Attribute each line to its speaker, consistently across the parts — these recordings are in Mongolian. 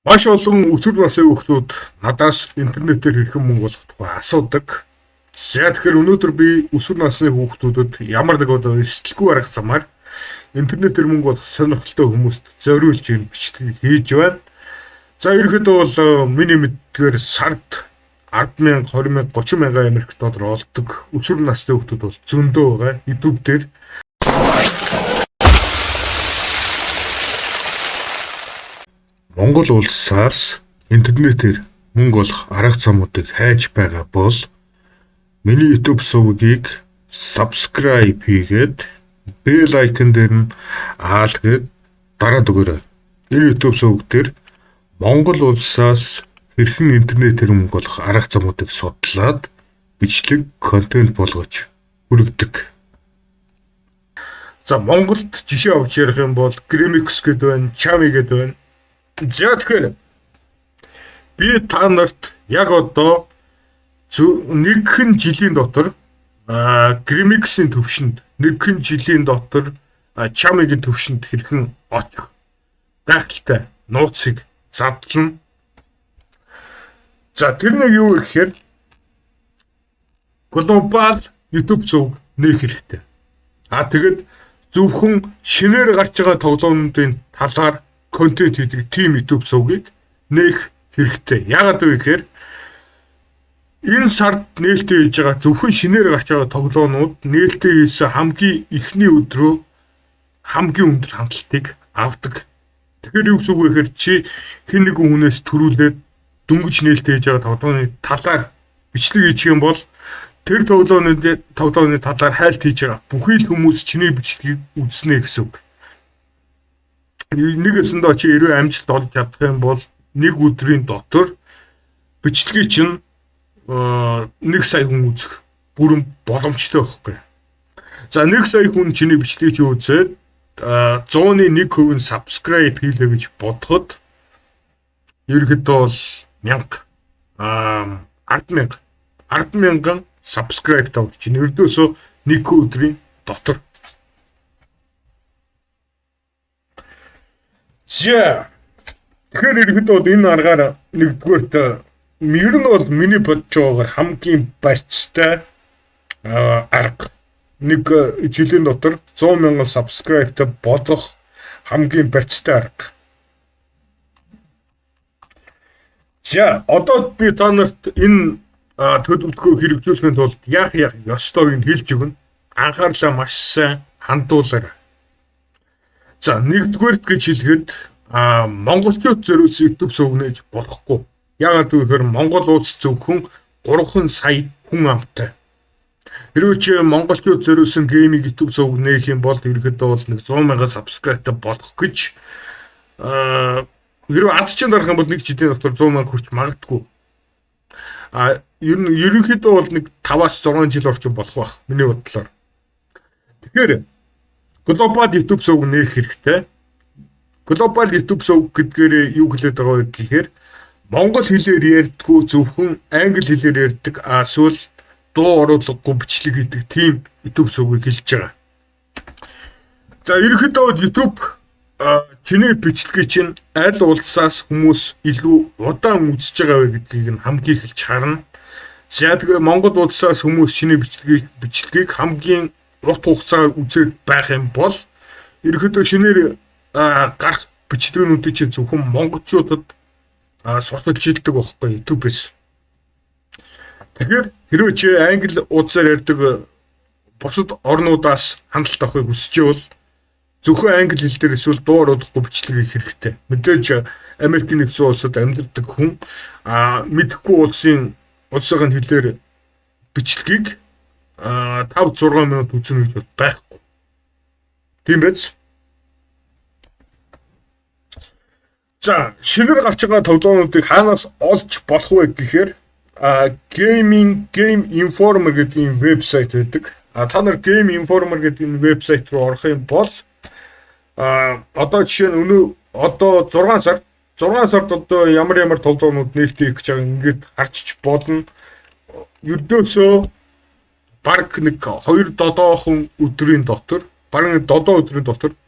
Speaker 1: Маш олон өсвөр насны хүүхдүүд надаас интернетээр хэрхэн мөнгө олох тухай асуудаг. За тэгэхээр өнөөдөр би өсвөр насны хүүхдүүдэд ямар нэг эрсдэлгүй арга замаар интернетээр мөнгө олох сонирхолтой хүмүүст зориулж ийм бичлэг хийж байна. За ерөнхийдөө бол миний мэдгээр сард 10,000, 20,000, 30,000 Америк доллар олдог өсвөр насны хүүхдүүд бол зөндөө байгаа. YouTube дээр Монгол улсаас интернетээр мөнгө олох арга замуудыг хайж байгаа бол миний YouTube сувгийг subscribe хийгээд bell icon дээр нь аалгээд дараад өгөөрэй. Энэ YouTube сувг дээр Монгол улсаас хэрхэн интернетээр мөнгө олох арга замуудыг судлаад бичлэг контент болгож хүргэдэг. За Монголд жишээ авч ярих юм бол Grimix гэдэг байна, Chami гэдэг байна. За тэгэхээр би та нарт яг одоо нэгэн жилийн дотор Grimix-ийн төвшөнд нэгэн жилийн дотор Chami-гийн төвшөнд хэрхэн очих гайхалтай нууцыг задлана. За тэр нэг юу гэхээр глобал YouTube сувг нээх хэрэгтэй. Тэгэд зөвхөн шинээр гарч байгаа тоглоомнуудын талаар контент хийдэг team YouTube сувгийг нээх хэрэгтэй. Яагаад вэ гэхээр энэ сард нээлттэй хийж байгаа зөвхөн шинээр гарч байгаа тоглоомнууд нээлттэй хийсэн хамгийн ихний өдрөө хамгийн өндөр хандлтыг авдаг. Тэгэхээр юу гэсэн үг вэ гэхээр чи хэн нэгэн хүнээс төрүүлээд дөнгөж нээлттэй хийж байгаа тоглоомны талаар бичлэг хийчих юм бол тэр тоглоомны талаар хайлт хийж байгаа бүхий л хүмүүс чиний бичлэгийг үзнэ гэсэн үг. Нэгэсэндээ чи хэрвээ амжилт олж чадах юм бол нэг өдрийн дотор бичлэгийг чинь 1 сая хүн үзэх бүрэн боломжтой байхгүй. За 1 сая хүн чиний бичлэгийг чи үзээд 101% нь subscribe хийлээ гэж бодоход ерөнхийдөө бол 10,000 subscribe тавьж чинь ердөөсөө нэг өдрийн дотор. За тэгэхээр ерөнхийдөө энэ аргаар нэгдүгээрт ер нь бол миний бодож байгаагаар хамгийн барьцтай арга нэг жилийн дотор 100,000 subscribe-тай болох хамгийн барьцтай арга. За одоо би та нарт энэ төлөвлөгөө хэрэгжүүлэхийн тулд яах ёстойг нь хэлж өгнө. Анхаарлаа маш сайн хандуулаарай. За нэгдүгээрт гэж хэлэхэд монголчууд зориулсан YouTube сувг нээж болохгүй. Яагаад гэвэл Монгол улс зөвхөн 3 сая хүн амтай. Хэрвээ чи монголчууд зориулсан гейминг YouTube сувг нээх юм бол ерөөдөө бол нэг 100,000 subscribe болох гэж хэрвээ азчин дарах юм бол нэг жилийн дотор 100,000 хүрч магадгүй. Ерөнхийдөө бол нэг 5-аас 6 жил орчим болох байх миний бодлоор. Тэгэхээр глобал YouTube сувг нээх хэрэгтэй. Глобал YouTube сувг гэдгээр юу хэлээд байгаа вэ гэхээр монгол хэлээр ярьдаггүй зөвхөн англи хэлээр ярьдаг эсвэл дуу оруулахгүй бичлэг хийдэг тийм YouTube сувгийг хэлж байгаа. За ерөнхийдөө YouTube чиний бичлэгийг чинь аль улсаас хүмүүс илүү удаан үзэж байгаа вэ гэдгийг нь хамгийн эхэлж харна. За тэгээ Монгол улсаас хүмүүс чиний бичлэгийг хамгийн урт хугацаагаар үзээд байх юм бол ерөнхийдөө шинээр гарах бичлэгнүүдийг чинь зөвхөн монголчуудад сурталж хийдэг байхгүй YouTube-с. Тэгэхээр хэрвээ чи англи утсаар ярьдаг бусад орнуудаас хяналт авахыг хүсэж байвал зөвхөн англи хэл дээр эсвэл дуу оруулахгүй бичлэг хийх хэрэгтэй. Мэдээж Америкийн нэгдсэн улсад амьдардаг хүн мэдэхгүй улсын хэлээр бичлэгийг 5-6 минут үзнэ гэж байхгүй. Тийм биз? За шинээр гарч байгаа тоглоомнуудыг хаанаас олж болох вэ гэхээр Game Informer гэдэг вебсайт байдаг. Та нар Game Informer гэдэг вебсайт руу орох юм бол одоо жишээ нь одоо 6 сард одоо ямар тоглоомнууд нээлттэй их гэж байгаа ингээд харчиж болно. Ердөөсөө баг нэг 2-7 өдрийн дотор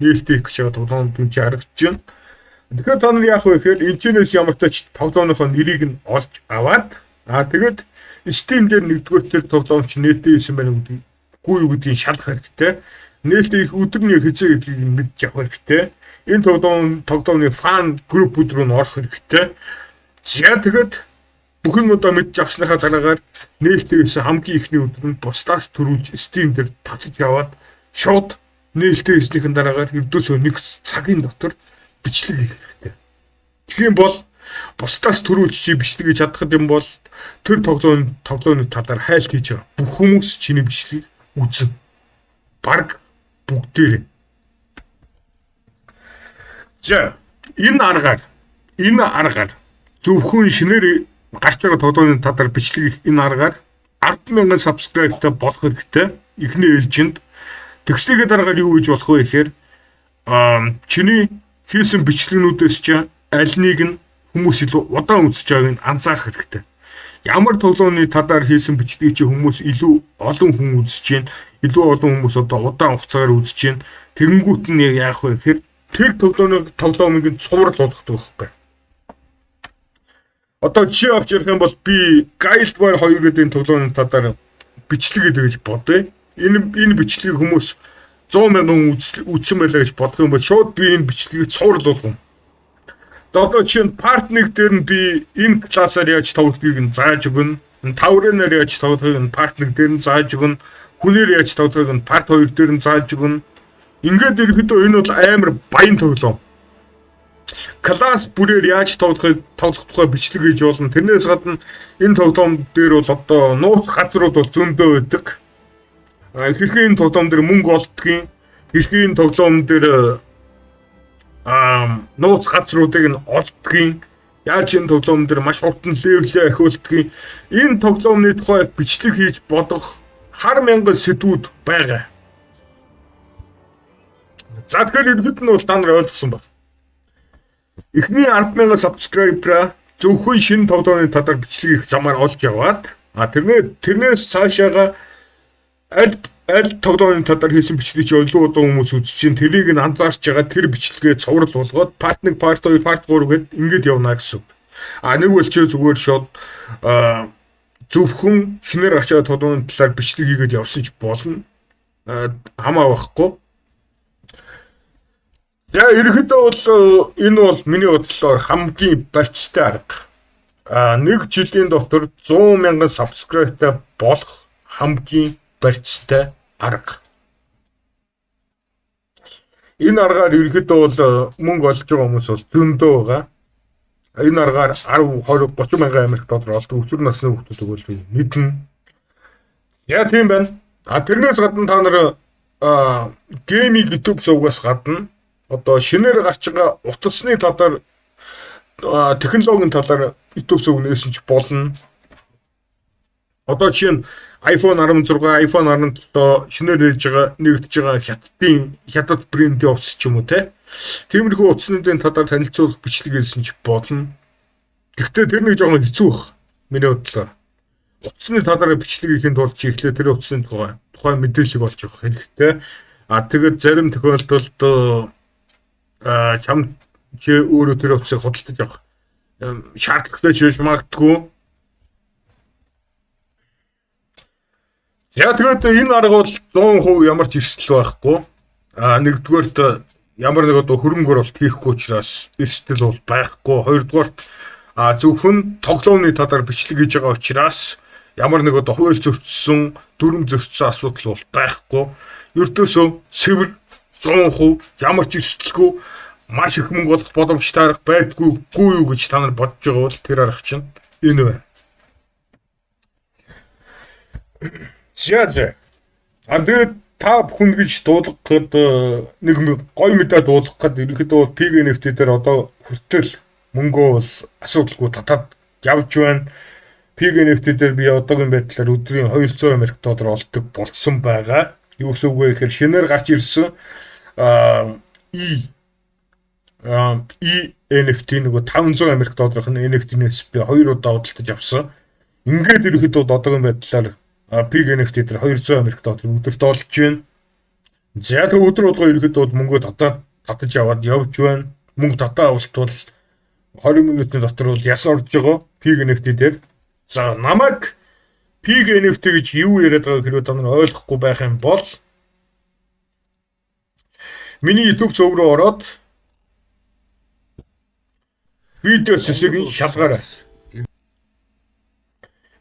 Speaker 1: нээлттэй их гэж байгаа тоглоомнууд үнэ харагдаж байна. Тэгэхээр та нар яах вэ гэхээр энэчнээс ямар ч тоглоомынхоо нэрийг нь олж аваад тэгээд Steam дээр нэгдүгээр тэр тоглоомч нэттэй исэн байна үгүй юу гэдгийг шалгах хэрэгтэй. Нээлттэй их өдрний хязгаар гэдгийг мэдж авах хэрэгтэй. Энэ тоглоомны фан группүүд рүү н орох хэрэгтэй. За тэгээд бүхэн удаа мэдж авсныхаа дараагаар нээлттэй исэн хамгийн ихний өдөр нь бусдаас төрүүлж Steam дээр татж аваад шууд нээлттэй хийснийхэн дараагаар ердөөсөө 1 цагийн дотор бичлэг хийх хэрэгтэй. Тэгэх юм бол бусдаас төрүүлж чи бичлэг хийж чадхад юм бол тэр тоглоомны талаар хайлт хийж байгаа бүх хүмүүс чиний бичлэгийг үзнэ. Бараг бүгдээрээ. За энэ аргаар зөвхөн шинээр гарч байгаа тоглоомны талаар бичлэг энэ аргаар 10,000 subscribe-тай болох хэрэгтэй. Эхний ээлжинд тэгслэгээ дараагаар юу гэж болох вэ гэхээр чиний хийсэн бичлэгнүүдээс ч аль нэг нь хүмүүс илүү удаан үзэж байгааг нь анзаарах хэрэгтэй. Ямар тоглоомны талаар хийсэн бичлэгийг чи хүмүүс илүү олон хүн үзэж байна. Илүү олон хүмүүс одоо удаан хугацаагаар үзэж байна. Тэгэнгүүт нь яах вэ гэхээр тэр тоглоомыг нь цуврал болгох байхгүй. Одоо жишээ авч ярих юм бол би Guild Wars 2 гэдэг тоглоомны талаар бичлэг гэдэг гэж бодъё. Энэ бичлэгийг хүмүүс 100,000 үзсэн байлаа гэж бодох юм бол шууд би энэ бичлэгийг цуврал болгоно. За одоо чинь part 1 дээр нь би энэ классаар яаж тоглохыг нь зааж өгнө. Таврынаар яаж тоглохыг нь part 1 дээр нь зааж өгнө. Хүнээр яаж тоглохыг нь part 2 дээр нь зааж өгнө. Ингээд ерөөдөө энэ бол амар баян тоглоом. Класс бүрээр яаж тоглох тухай бичлэг хийж болно. Тэрнээс гадна энэ тоглоом дээр бол одоо нууц газрууд бол зөндөө байдаг. Хэрхэн энэ тоглоом дээр мөнгө олддгийг, хэрхэн энэ тоглоом дээр нууц газруудыг нь олддгийг, яаж энэ тоглоом дээр маш урт левелээ ахиулдгийг, энэ тоглоомны тухай бичлэг хийж бодох хар мянган сэдвүүд байгаа. За тэгэхээр ерөнхийд нь бол та нар ойлгосон баг. Эхний 10,000 subscriber зөвхөн шинэ тоглоомны талаар бичлэг хийх замаар олж яваад тэрнээс цаашаага аль тоглоомны талаар хийсэн бичлэг чи илүү удаан хүмүүс үзэж чинь тэрийг нь анзаарч байгаа тэр бичлэгээ цуврал болгоод part 1, part 2, part 3 гэд ингэж явна гэсэн. Нэг бол чи зүгээр шууд зөвхөн шинээр гарч байгаа тоглоомны талаар бичлэг хийгээд явсан ч болно. Хамаа байхгүй. За ерөнхийдөө бол энэ бол миний бодлоор хамгийн барьцтай арга. Нэг жилийн дотор 100,000 subscribe-тай болох хамгийн барьцтай арга. Энэ аргаар ерөнхийдөө бол мөнгө олж байгаа хүмүүс бол зөндөө байгаа. Энэ аргаар 10, 20, 30 мянган Америк доллар олдог өсвөр насны хүмүүсийг бол би мэднэ. Яа тийм байна. Тэрнээс гадна та нар гейминг YouTube сувгаас гадна одоо шинээр гарч байгаа утасны талаар технологийн талаар YouTube сувг нээсэн ч болно. Одоо чинь iPhone 16, iPhone 17 шинээр нэгдэж байгаа хятад брендийн утас ч юм уу те. Тиймэрхүү утаснуудын талаар танилцуулах бичлэг ирсэн ч болно. Гэхдээ тэр нэг жоохон хэцүү бах. Миний бодлоор. Утасны талаар бичлэг хийхэд тулд чи эхлээд тэр утасны тухай мэдээлэл олж авах хэрэгтэй. Тэгээд зарим тохиолдолд чам чи өөрөө тэр утсыг худалдаж авах шаардлагатай ч биш магадгүй. За тэгээд энэ арга бол 100% ямар ч эрсдэл байхгүй. Нэгдүгээрт ямар нэг одоо хөрөнгө оруулалт хийхгүй учраас эрсдэл бол байхгүй. Хоёрдугаарт зөвхөн тоглоомны талаар бичлэг хийж байгаа учраас ямар нэг одоо хууль зөрчсөн, дүрм зөрчсөн асуудал бол байхгүй. Ердөөсөө цэвэр 100% ямар ч эрсдэлгүй маш их мөнгө олох боломжтой арга байдгүй юу гэж та нар бодож байгаа бол тэр арга чинь энэ байна. За. Тэгээд та бүхэн гэж дуулгахад нэг гой мэдээ дуулгахад ерөнхийдөө PG NFT дээр одоо хүртэл мөнгөө бол асуудалгүй татаад явж байна. PG NFT дээр би одоогийн байдлаар өдрийн 200 Америк доллар олдог болсон байгаа. Юу гэсэн үг вэ гэхээр шинээр гарч ирсэн NFT нөгөө 500 Америк долларын NFT-нээс би 2 удаа худалдаж авсан. Ингээд ерөнхийдөө одоогийн байдлаар PG NFT дээр 200 Америк доллар өдөрт олж байна. За тэг өдөр болгоо ерөнхийдөө мөнгөө татаж аваад явж байна. мөнгө татаа авалтвал 20 минутын дотор бол яс орж байгаа Pig NFT дээр. За намайг Pig NFT гэж юу яриад байгааг хэрвээ та нар ойлгохгүй байх юм бол миний YouTube зөв рүү ороод видео сэсгийн шалгаарай.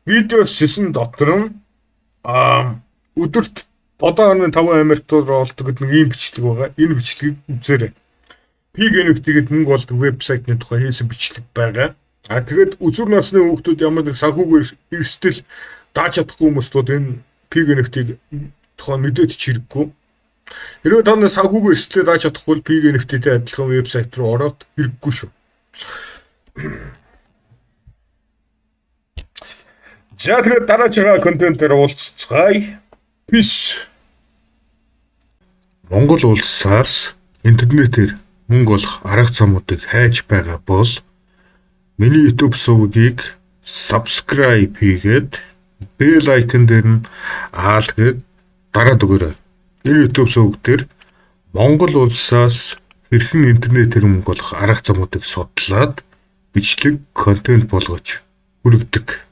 Speaker 1: Видео сэсэн дотор нь өдөрт 7.5 $5 олдог гэдэг нэг ийм бичлэг байгаа. Энэ бичлэгийг үзээрэй. Pig NFT гэдэг мөнгө олдог вебсайтны тухай хийсэн бичлэг байгаа. Тэгээд үзүр насны хүүхдүүд ямар нэг санхүүгээр эрсдэл дааж чадахгүй хүмүүстүүд энэ Pig NFT-г тухай мэдээд ч хэрэггүй. Хэрвээ та нар санхүүгээр эрсдлээ дааж чадахгүй бол Pig NFT-тэй адилхан вебсайт руу ороод хэрэггүй шүү. За тэгээд дараагийн контентээр уулзцгаая. Peace. Монгол улсаас интернетээр мөнгө олох арга замуудыг хайж байгаа бол миний YouTube сувгийг subscribe хийгээд bell icon дээр нь аалгээд дараад өгөөрэй. Энэ YouTube сувг дээр Монгол улсаас хэрхэн интернетээр мөнгө олох арга замуудыг судлаад бичлэг контент болгож хүргэдэг.